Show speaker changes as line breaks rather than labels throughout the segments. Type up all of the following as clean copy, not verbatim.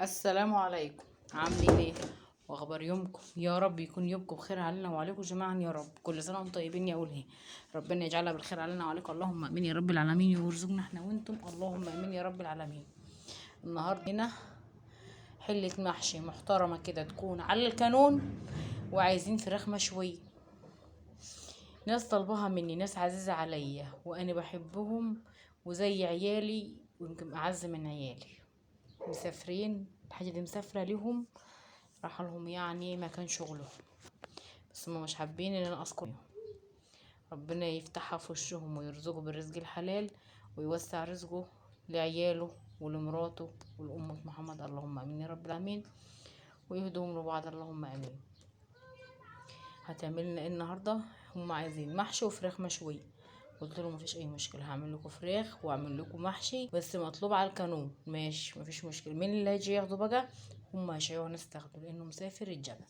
السلام عليكم. عاملين ايه واخبار يومكم؟ يا رب يكون يومكم بخير علينا وعليكم جميعا يا رب. كل سنه وانتم طيبين يا اولهي. ربنا يجعلها بالخير علينا وعليكم، اللهم امين يا رب العالمين، ويرزقنا احنا وانتم اللهم امين يا رب العالمين. النهارده هنا حله محشي محترمه كده تكون على الكانون، وعايزين فراخ مشويه. ناس طلبها مني، ناس عزيزه عليا وانا بحبهم وزي عيالي، ويمكن اعز من عيالي. مسافرين، الحاجه دي مسافره ليهم، راح لهم يعني مكان شغلهم، بس هم مش حابين ان انا اذكرهم. ربنا يفتحها في وشهم ويرزقه بالرزق الحلال، ويوسع رزقه لعياله ولمراته ولأمة محمد، اللهم امين يا رب العالمين، ويهدوهم لبعض اللهم امين. هتعملنا ايه النهارده؟ هم عايزين محشي وفراخ مشويه. قلت لهم مفيش اي مشكله، هعمل لكم فراخ واعمل لكم محشي، بس مطلوب على القانون. ماشي مفيش مشكله. مين اللي هيجي ياخده بقى؟ هم هيشيعوا ناس تاخده لانه مسافر الجبل.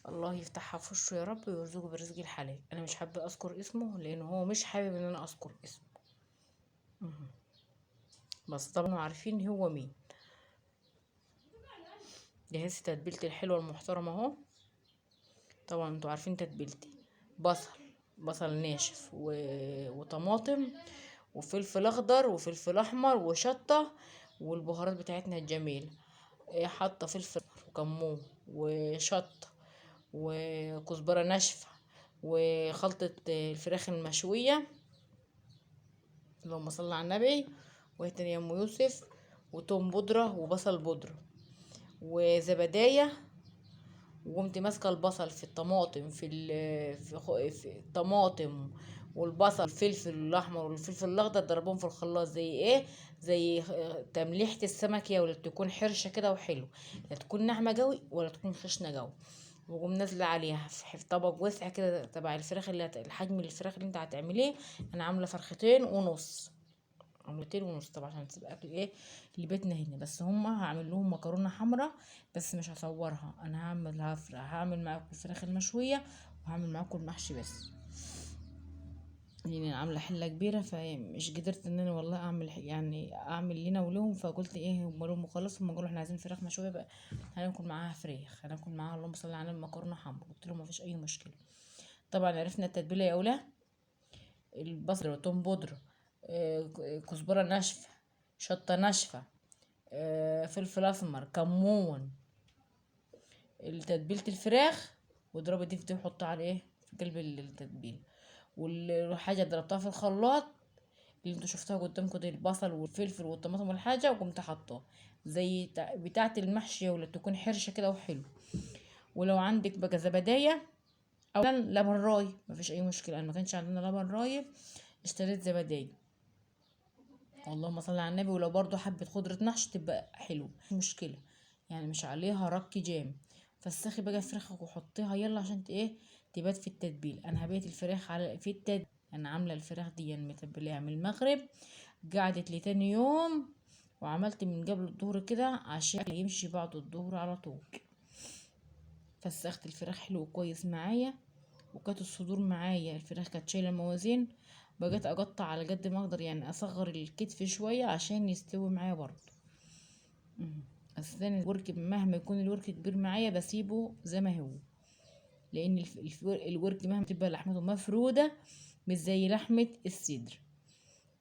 الله يفتحها في وشه يا رب ويرزقه بالرزق الحلال. انا مش حابه اذكر اسمه لانه هو مش حابب ان انا اذكر اسمه. بس طبعا عارفين هو مين. جهزت تتبيلتي الحلوه المحترمه اهو. طبعا انتوا عارفين تتبيلتي: بصل ناشف وطماطم وفلفل اخضر وفلفل احمر وشطه، والبهارات بتاعتنا الجميله. حاطه فلفل وكمون وشطه وكزبره ناشفه وخلطه الفراخ المشويه، اللهم صل على النبي، وهي تاني يا ام يوسف، وتوم بودره وبصل بودره وزبدايه. وقمت ماسكه البصل في الطماطم في الطماطم والبصل الفلفل الاحمر والفلفل الاخضر، ضربهم في الخلاط زي ايه، زي تمليحه السمك يا، ولا تكون حرشه كده وحلو، لا تكون ناعمه قوي ولا تكون خشنه قوي. وقوم نازله عليها في طبق وسع كده تبع الفراخ الحجم الفراخ اللي انت هتعمليه. انا عامله فرختين ونص، عملتين ونص طبعا عشان تبقى اكل ايه لبيتنا هنا. بس هما هعمل لهم مكرونه حمراء، بس مش هصورها. انا هعمل معاكم الفراخ المشويه وهعمل معاكم المحشي بس، يعني عامله حله كبيره فمش قدرت ان انا والله اعمل يعني اعمل لنا ولهم. فقلت ايه، هم لهم خلاص، هم قالوا احنا عايزين فراخ مشويه بقى، هناكل معاها فراخ، هناكل معاها اللهم صل على المكرونه حمراء. قلت لهم مفيش اي مشكله. طبعا عرفنا التتبيله يا اولاد: البصل وتوم بودرة، كزبرة ناشفة، شطة ناشفة، فلفل أسمر، كمون، تتبيلة الفراخ. واضربي دي في دي وحطها على ايه في قلب التتبيلة. والحاجة ضربتها في الخلاط اللي انتوا شفتوها قدامكم دي، البصل والفلفل والطماطم والحاجة، وقمت حطاه زي بتاعة المحشي، ولا تكون حرشة كده وحلو. ولو عندك بقى زبدية او لبن راي مفيش اي مشكلة. انا ما كانش عندنا لبن راي، اشتريت زبدية، اللهم صل على النبي. ولو برضو حبة خضرة محشي تبقى حلو، مش مشكلة يعني، مش عليها رك جام. فسخي بقى فراخك وحطيها يلا عشان ايه تبات في التتبيل. انا هبيت الفراخ على في التتبيل. انا عامله الفراخ دي متبليها من المغرب، قعدت لي تاني يوم، وعملت من قبل الظهر كده عشان يمشي بعد الظهر على طول. فسخت الفراخ حلو كويس معايا، وكانت الصدور معايا الفراخ كانت شايله موازين. بقيت اقطع على قد ما اقدر، يعني اصغر الكتف شويه عشان يستوي معايا برضه. اصلا الورك مهما يكون الورك كبير معايا بسيبه زي ما هو، لان الورك مهما تبقى لحمته مفروده مش زي لحمه الصدر.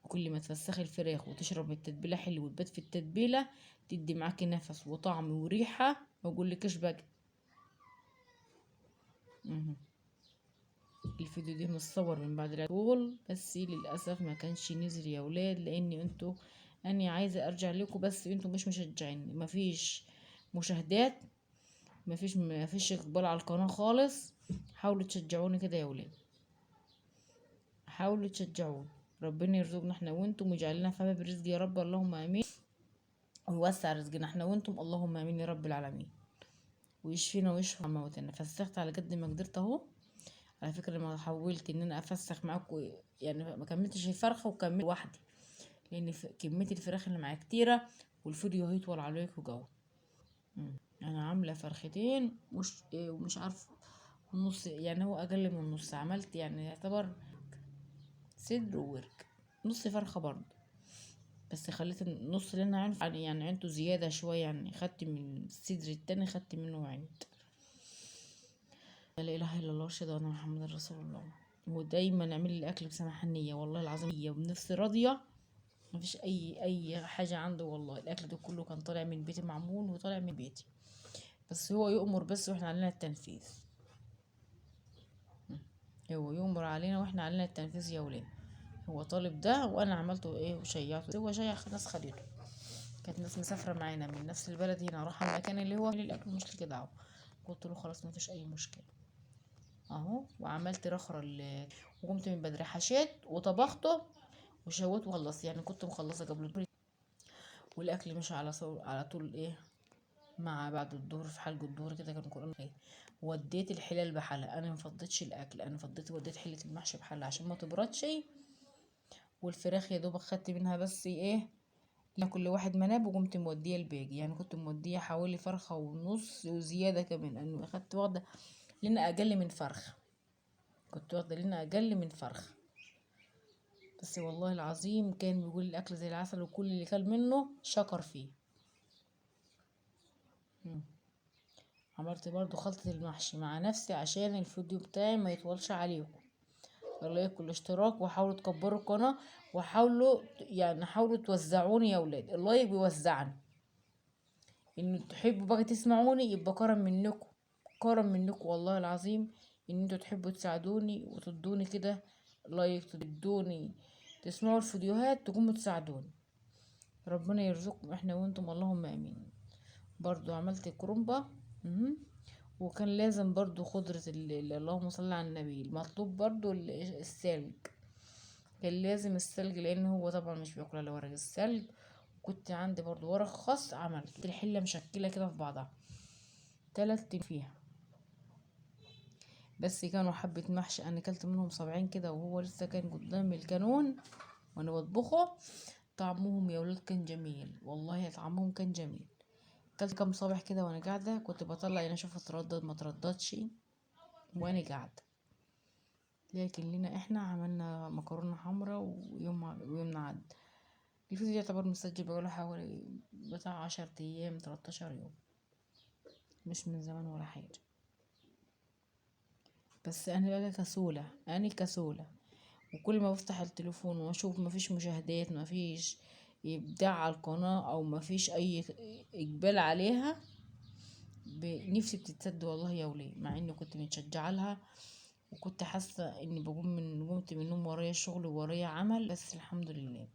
كل ما تفسخي الفراخ وتشرب من التتبيله حلو وتبات في التتبيله، تدي معاكي نفس وطعم وريحه ما اقولكش بقى. الفيديو ده متصور من بعد العطول، بس للاسف ما كانش نزل يا ولاد، لان انتوا اني عايزه ارجع لكم بس انتوا مش مشجعين. مفيش مشاهدات، مفيش اقبال على القناه خالص. حاولوا تشجعوني كده يا ولاد، حاولوا تشجعوني. ربنا يرزقنا احنا وانتم ويجعل لنا فيها برزق يا رب، اللهم امين، ويوسع رزقنا احنا وانتم اللهم امين يا رب العالمين، ويشفينا ويشفي موتنا. فسخت على قد ما قدرت اهو. على فكرة لما حاولت ان انا افسخ معاكم يعني ما كملتش الفرخة وكملت لوحدي، لان كمية الفراخ اللي معايا كتيرة والفيديو هيطول عليكم جو. انا عاملة فرختين مش ومش عارفة نص، يعني هو اقل من نص. عملت يعني يعتبر صدر وورك، نص فرخة برضه. بس خليت النص اللي انا عينته يعني عينته زيادة شوية، يعني خدت من الصدر التاني خدت منه عينت. لا اله الا الله، اشهد ان محمد رسول الله. ودايما اعمل لي الاكل بسماحة النية، والله العظيم هي وبنفس راضية، مفيش اي حاجة عنده. والله الاكل ده كله كان طالع من بيتي معمول وطالع من بيتي، بس هو يؤمر بس واحنا علينا التنفيذ. هو يؤمر علينا واحنا علينا التنفيذ يا ولاد. هو طالب ده وانا عملته ايه وشيعته، هو شيع ناس خدته، كانت ناس مسافره معانا من نفس البلد هنا، راح المكان اللي هو الاكل مش لك دعوه. قلت له خلاص مفيش اي مشكله اهو. وعملت رخرة وقمت من بدري حشيت وطبخته وشويت وخلصت، يعني كنت مخلصه قبل الظهر. والاكل مش على طول ايه، مع بعد الظهر في حلقة الظهر كده كان القرآن خير. وديت الحلال بحلقة، انا مفضيتش الاكل، انا وديت حلة المحشي بحلقة عشان ما تبردش. والفراخ يا دوب خدت منها بس ايه، لا كل واحد مناب، وقمت موديه الباقي، يعني كنت موديه حوالي فرخة ونص وزيادة كمان، لانه اخدت واخدة لنا اقل من فرخة، كنت واخدة لنا اقل من فرخة. بس والله العظيم كان بيقول الاكل زي العسل، وكل اللي كل منه شكر فيه. مم. عملت برضو خلطة المحشي مع نفسي عشان الفيديو بتاعي ما يطولش عليكم. لايك والاشتراك، وحاولوا تكبروا القناة، وحاولوا يعني حاولوا توزعوني يا ولاد، اللايك بيوزعني. ان تحبوا بقى تسمعوني يبقى كرم منكم، كرم منكم والله العظيم، ان انتوا تحبوا تساعدوني وتدوني كده لايك، تدوني تسمعوا الفيديوهات، تقوموا تساعدوني. ربنا يرزقكم احنا وانتم اللهم امين. برضو عملت كرومبا. وكان لازم برضو خضرة اللهم صل على النبي، المطلوب برضو السلج، كان لازم السلج لان هو طبعا مش بياكل الا ورق السلج. وكنت عندي برضو ورق خاص، عملت الحلة مشكلة كده في بعضها 3 فيها. بس كانوا حبة محشي انا كلت منهم 70 كده، وهو لسه كان قدامي الكانون وانا بطبخه. طعمهم يا ولاد كان جميل، والله طعمهم كان جميل. كلت كام صابح كده وانا قاعده، كنت بطلع انا اشوف اتردد ما ترددش وانا قاعده. لكن لنا احنا عملنا مكرونه حمراء ويومنا عد. الفيديو يعتبر مسجل بقاله حوالي بتاع 10 ايام 13 يوم، مش من زمان ولا حاجه. بس انا بقى كسوله، انا كسوله، وكل ما بفتح التليفون واشوف مفيش مشاهدات، مفيش ابداع على القناه، او مفيش اي اقبال عليها، نفسي بتتسد والله يا ولي، مع اني كنت متشجعه لها، وكنت حاسه اني قمت من النوم ورايا شغل ورايا عمل. بس الحمد لله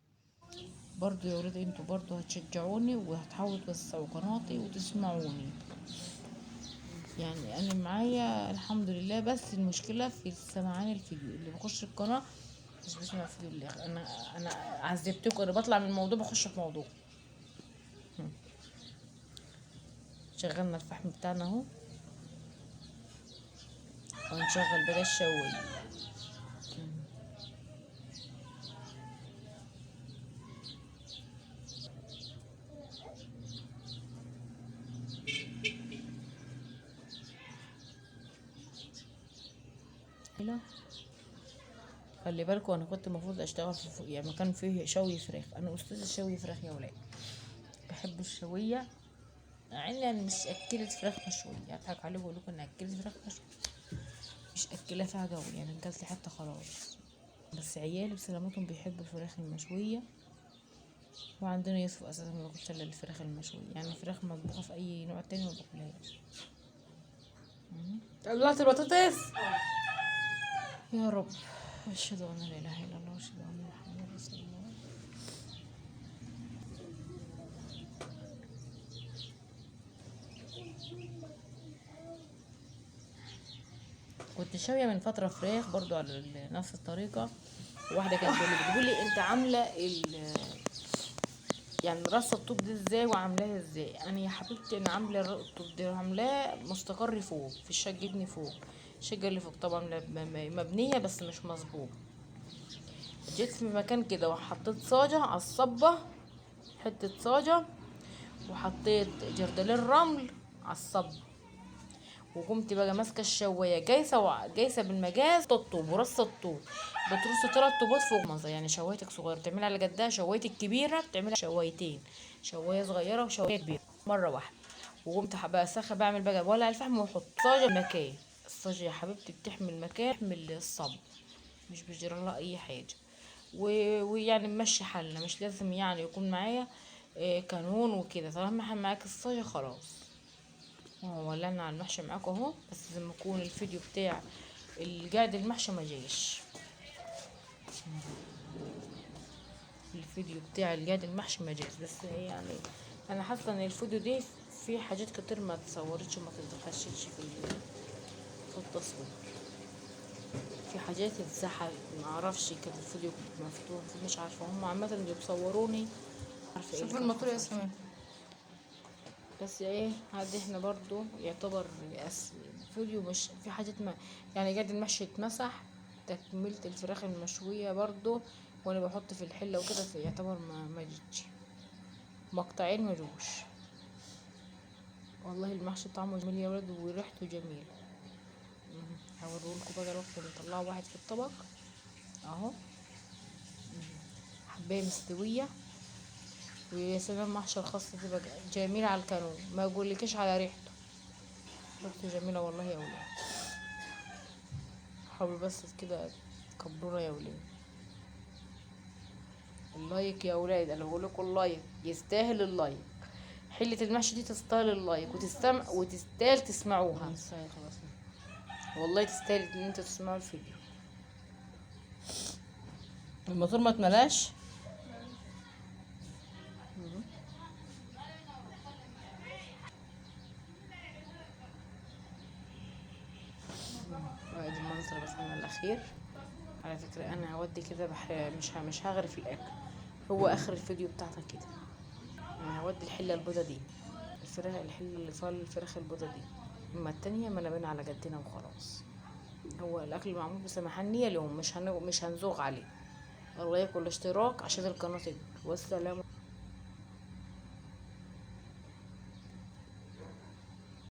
برضو يا ولاد انتوا برضو هتشجعوني وهتحاولوا توسعوا قناتي وتسمعوني، يعني انا معايا الحمد لله. بس المشكله في سمعان الفيديو، اللي بخش القناه مش بسمع الفيديو اللي انا عذبتكم، انا بطلع من الموضوع بخش في موضوع. شغلنا الفحم بتاعنا اهو، ونشغل بقى الشوايه. لا خلي بالكم، انا كنت المفروض اشتغل في يعني مكان فيه شوي فراخ، انا استاذ الشوي فراخ يا ولاد، بحب الشويه. مع اني انا مش اكلة فراخ مشوية، اضحك عليكم واقول لكم ان اكلة فراخ مشوية، مش اكلة فيها جو، يعني اكلت حتى خلاص. بس عيالي بسلامتهم بيحبوا الفراخ المشوية، وعندنا يوسف اساسا ما باكلش الا الفراخ المشوية، يعني الفراخ مطبوخة في اي نوع تاني ما باكلهاش. طلعت البطاطس يا رب. اشهد ان لا اله الا الله واشهد ان محمدا رسول الله. كنت شاوية من فترة فراخ برضو على نفس الطريقة، واحدة كانت بتقولي انت عاملة يعني رصة الطوب دي ازاي وعاملاها ازاي. انا يا حبيبتي انا عاملة الطوب ده عاملاه مستقر فوق في الشقة فوق، الشقة اللي فوق طبعا مبنية بس مش مظبوط. جيت في مكان كده وحطيت صاجة على الصبة، حتة صاجة، وحطيت جردلين رمل على الصبة، وقمت بقى ماسكه الشوايه جايسه بالمجاز الطوب ورصه الطوب، بترص 3 طوبات فوق مزة، يعني شوايتك صغيرة بتعملها على قدها، شوايتك كبيرة بتعملها شوايتين، شواية صغيرة وشواية كبيرة مرة واحدة. وقمت بقى سخة بعمل بقى ولا الفحم واحط صاجة مكان. الصاجة يا حبيبتي بتحمل مكان، بتحمل الصب، مش بيجرى لها اي حاجة. ويعني ممشي حالنا، مش لازم يعني يكون معايا كانون وكده، طالما معاك الصاجة خلاص. ولعنا على المحشي معاكم اهو، بس لازم يكون الفيديو بتاع القعد المحشي ما جايش. الفيديو بتاع القعد المحشي ما جايش، بس يعني انا حاسه ان الفيديو دي في حاجات كتير ما اتصورتش وما تتخشتش في التصوير. في حاجات اتزحلت، ما اعرفش، كان الفيديو مفتوح، مش عارفه هم عامه اللي بيصوروني عارفه ايه
شوف
اللي كان
الموتور يا
حصل فيه.
ياسمين.
بس ايه، هادي احنا برضو يعتبر فيديو مش في حاجات ما، يعني قاعد المحشي اتمسح، تكملة الفراخ المشوية برضو، وانا بحط في الحلة وكده، يعتبر ما جيتش مقطعين مجوش. والله المحشي طعمه جميل يا ولد وريحته جميل. هوريهولكوا بقى الوقت اللي نطلعه واحد في الطبق اهو. حباية مستوية، ويا سلام محشي الخاص دي بقى جميل على الكانون، ما اقولكش على ريحته، ريحته جميلة والله يا ولاد. حاولوا بس كده تكبرونا يا ولاد. اللايك يا ولاد، انا بقول لكم اللايك يستاهل اللايك. حلة المحشي دي تستاهل اللايك، وتستاهل تسمعوها.
خلاص.
والله تستاهل ان انتوا تسمعوا الفيديو.
الموتور ما اتملاش.
وادي المنظر بس من الاخير. على فكرة انا هودي كده مش هغرف الاكل، هو اخر الفيديو بتاعتك كده. انا هودي الحلة البيضة دي، الحلة اللي فيها الفراخ البيضة دي، اما التانية ما نبين على جدنا وخلاص. هو الاكل معمول بسماحة اليوم، مش هنزوغ عليه. الله ياكل الاشتراك عشان القناة تكبر، والسلام.